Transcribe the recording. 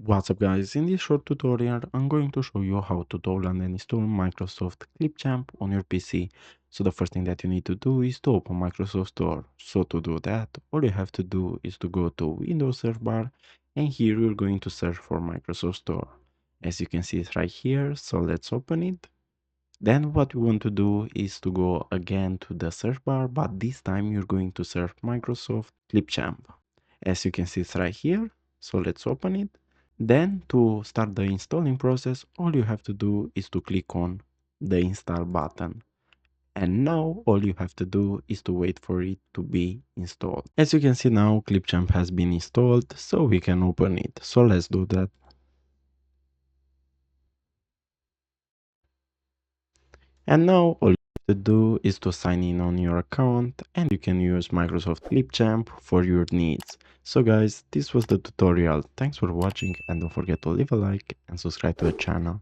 What's up guys, in this short tutorial I'm going to show you how to download and install Microsoft Clipchamp on your PC. So the first thing that you need to do is to open Microsoft Store. So to do that, all you have to do is to go to Windows search bar, and here you're going to search for Microsoft Store. As you can see it's right here, so let's open it. Then what we want to do is to go again to the search bar, but this time you're going to search Microsoft Clipchamp. As you can see it's right here, so let's open it. Then to start the installing process, all you have to do is to click on the install button. And now all you have to do is to wait for it to be installed. As you can see now, Clipchamp has been installed, so we can open it. So let's do that. And now all you have to do is to sign in on your account, and you can use Microsoft Clipchamp for your needs. So guys, this was the tutorial. Thanks for watching, and don't forget to leave a like and subscribe to the channel.